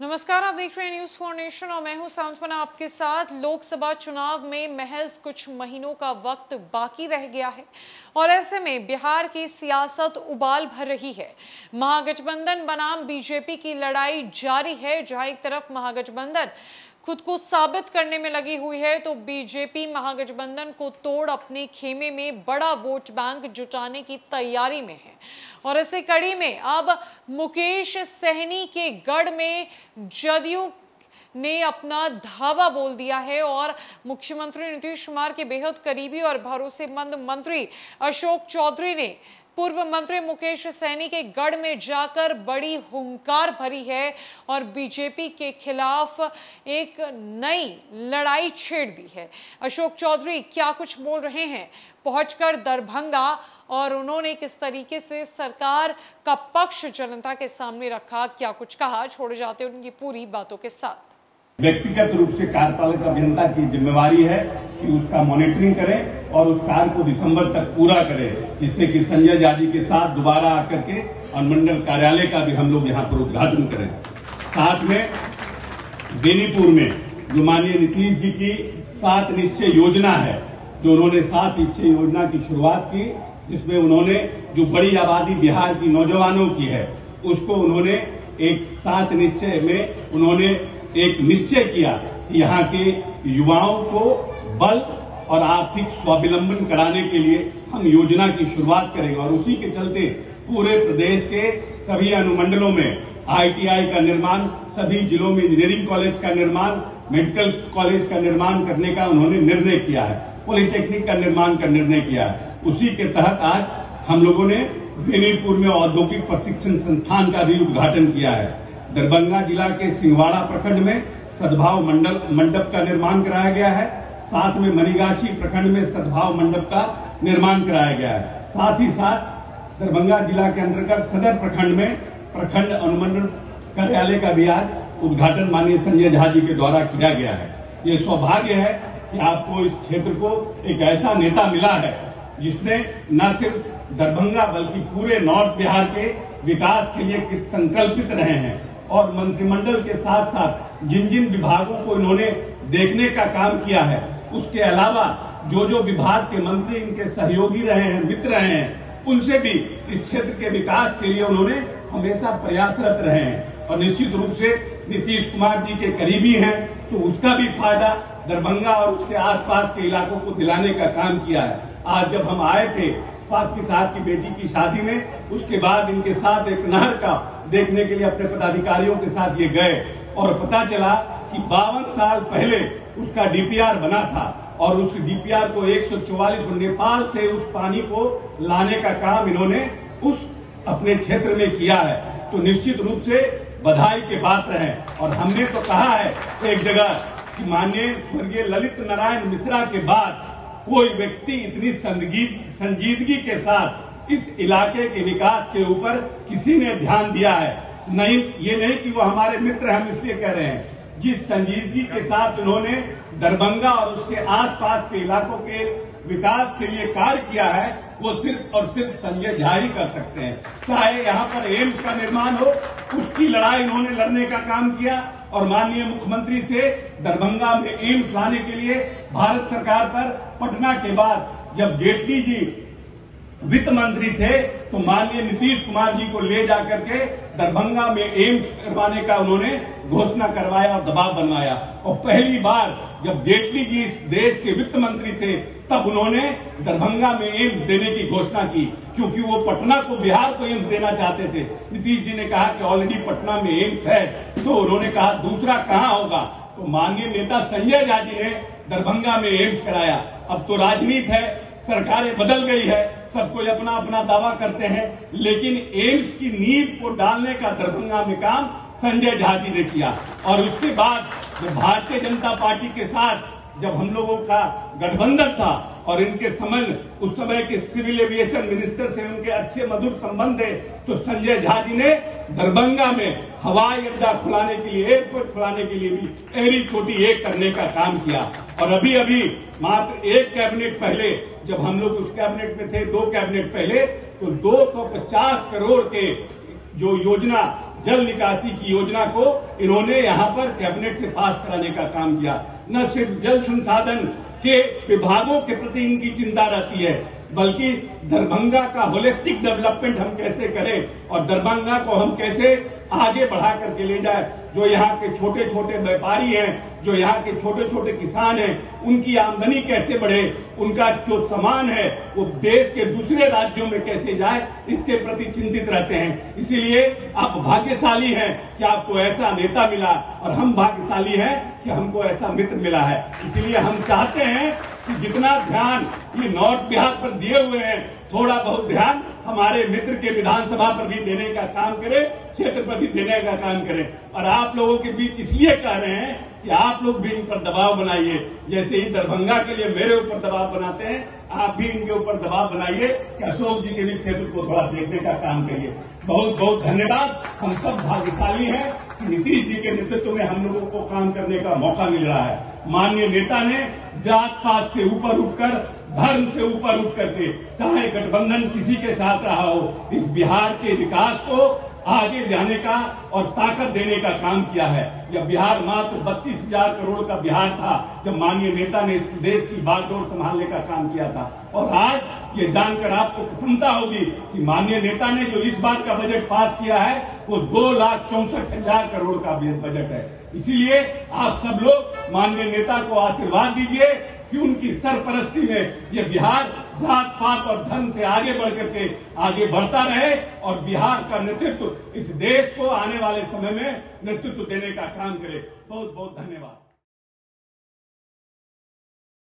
नमस्कार, आप देख रहे हैं न्यूज 4 नेशन और मैं हूं सांत्वना आपके साथ। लोकसभा चुनाव में महज कुछ महीनों का वक्त बाकी रह गया है और ऐसे में बिहार की सियासत उबाल भर रही है। महागठबंधन बनाम बीजेपी की लड़ाई जारी है। जहां एक तरफ महागठबंधन खुद को साबित करने में लगी हुई है तो बीजेपी महागठबंधन को तोड़ अपने खेमे में बड़ा वोट बैंक जुटाने की तैयारी में है। और इसी कड़ी में अब मुकेश सहनी के गढ़ में जदयू ने अपना धावा बोल दिया है और मुख्यमंत्री नीतीश कुमार के बेहद करीबी और भरोसेमंद मंत्री अशोक चौधरी ने पूर्व मंत्री मुकेश सहनी के गढ़ में जाकर बड़ी हुंकार भरी है और बीजेपी के खिलाफ एक नई लड़ाई छेड़ दी है। अशोक चौधरी क्या कुछ बोल रहे हैं पहुंचकर दरभंगा, और उन्होंने किस तरीके से सरकार का पक्ष जनता के सामने रखा, क्या कुछ कहा, छोड़े जाते उनकी पूरी बातों के साथ। व्यक्तिगत रूप से कार्यपालक अभियंता की जिम्मेवारी है कि उसका मॉनिटरिंग करें और उस कार्य को दिसंबर तक पूरा करें, जिससे कि संजय झा जी के साथ दोबारा आकर के अनुमंडल कार्यालय का भी हम लोग यहाँ पर उद्घाटन करें। साथ में बेनीपुर में जो माननीय नीतीश जी की 7 निश्चय योजना है, जो उन्होंने 7 निश्चय योजना की शुरुआत की, जिसमें उन्होंने जो बड़ी आबादी बिहार की नौजवानों की है उसको उन्होंने एक 7 निश्चय में उन्होंने एक निश्चय किया कि यहाँ के युवाओं को बल और आर्थिक स्वावलंबन कराने के लिए हम योजना की शुरुआत करेंगे। और उसी के चलते पूरे प्रदेश के सभी अनुमंडलों में ITI का निर्माण, सभी जिलों में इंजीनियरिंग कॉलेज का निर्माण, मेडिकल कॉलेज का निर्माण करने का उन्होंने निर्णय किया है, पॉलिटेक्निक का निर्माण का निर्णय किया है। उसी के तहत आज हम लोगों ने बेनीपुर में औद्योगिक प्रशिक्षण संस्थान का भी उद्घाटन किया है। दरभंगा जिला के सिंहवाड़ा प्रखंड में सद्भाव मंडप का निर्माण कराया गया है। साथ में मनीगाछी प्रखंड में सद्भाव मंडप का निर्माण कराया गया है। साथ ही साथ दरभंगा जिला के अंतर्गत सदर प्रखंड में प्रखंड अनुमंडल कार्यालय का भी आज उद्घाटन माननीय संजय झा जी के द्वारा किया गया है। ये सौभाग्य है कि आपको इस क्षेत्र को एक ऐसा नेता मिला है जिसने न सिर्फ दरभंगा बल्कि पूरे नॉर्थ बिहार के विकास के लिए संकल्पित रहे हैं और मंत्रिमंडल के साथ साथ जिन जिन विभागों को इन्होंने देखने का काम किया है, उसके अलावा जो जो विभाग के मंत्री इनके सहयोगी रहे हैं, मित्र रहे हैं, उनसे भी इस क्षेत्र के विकास के लिए उन्होंने हमेशा प्रयासरत रहे हैं। और निश्चित रूप से नीतीश कुमार जी के करीबी हैं तो उसका भी फायदा दरभंगा और उसके आसपास के इलाकों को दिलाने का काम किया है। आज जब हम आए थे फातमी साहब की बेटी की शादी में, उसके बाद इनके साथ एक नहर का देखने के लिए अपने पदाधिकारियों के साथ ये गए और पता चला कि 52 साल पहले उसका DPR बना था और उस DPR को 144 नेपाल से उस पानी को लाने का काम इन्होंने उस अपने क्षेत्र में किया है। तो निश्चित रूप से बधाई के पात्र हैं। और हमने तो कहा है एक जगह कि माननीय स्वर्गीय ललित नारायण मिश्रा के बाद कोई व्यक्ति इतनी संजीदगी के साथ इस इलाके के विकास के ऊपर किसी ने ध्यान दिया है। नहीं, ये नहीं कि वो हमारे मित्र हम इसलिए कह रहे हैं, जिस संजीदगी के साथ उन्होंने दरभंगा और उसके आसपास के इलाकों के विकास के लिए कार्य किया है, वो सिर्फ और सिर्फ संजय झा ही कर सकते हैं। चाहे यहाँ पर एम्स का निर्माण हो, उसकी लड़ाई इन्होंने लड़ने का काम किया और माननीय मुख्यमंत्री से दरभंगा में एम्स लाने के लिए भारत सरकार पर पटना के बाद जब जेटली जी वित्त मंत्री थे तो माननीय नीतीश कुमार जी को ले जाकर के दरभंगा में एम्स करवाने का उन्होंने घोषणा करवाया और दबाव बनवाया। और पहली बार जब जेटली जी इस देश के वित्त मंत्री थे तब उन्होंने दरभंगा में एम्स देने की घोषणा की, क्योंकि वो पटना को, बिहार को एम्स देना चाहते थे। नीतीश जी ने कहा कि ऑलरेडी पटना में एम्स है, तो उन्होंने कहा दूसरा कहाँ होगा, तो माननीय नेता संजय झा जी ने दरभंगा में एम्स कराया। अब तो राजनीति है, सरकारें बदल गई है, सब कोई अपना अपना दावा करते हैं, लेकिन एम्स की नींव को डालने का दरभंगा में काम संजय झा जी ने किया। और उसके बाद जब भारतीय जनता पार्टी के साथ जब हम लोगों का गठबंधन था और इनके संबंध उस समय के सिविल एविएशन मिनिस्टर से उनके अच्छे मधुर संबंध थे, तो संजय झा जी ने दरभंगा में हवाई अड्डा खुलाने के लिए, एयरपोर्ट खुलाने के लिए भी एरी छोटी एक करने का काम किया। और अभी अभी मात्र एक कैबिनेट पहले, जब हम लोग उस कैबिनेट में थे, 2 कैबिनेट पहले, तो 250 करोड़ के जो योजना जल निकासी की योजना को इन्होंने यहाँ पर कैबिनेट से पास कराने का काम किया। न सिर्फ जल संसाधन के विभागों के प्रति इनकी चिंता रहती है, बल्कि दरभंगा का होलिस्टिक डेवलपमेंट हम कैसे करें और दरभंगा को हम कैसे आगे बढ़ा करके ले जाए। जो यहाँ के छोटे छोटे व्यापारी हैं, जो यहाँ के छोटे छोटे किसान हैं, उनकी आमदनी कैसे बढ़े, उनका जो सामान है वो देश के दूसरे राज्यों में कैसे जाए, इसके प्रति चिंतित रहते हैं। इसीलिए आप भाग्यशाली हैं कि आपको ऐसा नेता मिला और हम भाग्यशाली हैं कि हमको ऐसा मित्र मिला है। इसीलिए हम चाहते हैं कि जितना ध्यान ये नॉर्थ बिहार पर दिए हुए हैं, थोड़ा बहुत ध्यान हमारे मित्र के विधानसभा पर भी देने का काम करें, क्षेत्र पर भी देने का काम करें। और आप लोगों के बीच इसलिए कह रहे हैं कि आप लोग भी इन पर दबाव बनाइए, जैसे ही दरभंगा के लिए मेरे ऊपर दबाव बनाते हैं, आप भी इनके ऊपर दबाव बनाइए कि अशोक जी के भी क्षेत्र को थोड़ा देखने का काम करिए। बहुत बहुत धन्यवाद। हम सब भाग्यशाली हैं कि नीतीश जी के नेतृत्व में हम लोगों को काम करने का मौका मिल रहा है। माननीय नेता ने जात पात से ऊपर उठकर, धर्म से ऊपर उठ करके, चाहे गठबंधन किसी के साथ रहा हो, इस बिहार के विकास को आगे जाने का और ताकत देने का काम किया है। यह बिहार मात्र 32,000 करोड़ का बिहार था जब माननीय नेता ने इस देश की बागडोर संभालने का काम किया था। और आज ये जानकर आपको प्रसन्नता होगी कि माननीय नेता ने जो इस बार का बजट पास किया है वो 2,64,000 करोड़ का बजट है। इसीलिए आप सब लोग माननीय नेता को आशीर्वाद दीजिए कि उनकी सरपरस्ती में ये बिहार जात पात और धर्म से आगे बढ़ करके आगे बढ़ता रहे और बिहार का नेतृत्व इस देश को आने वाले समय में नेतृत्व देने का काम करे। बहुत बहुत धन्यवाद।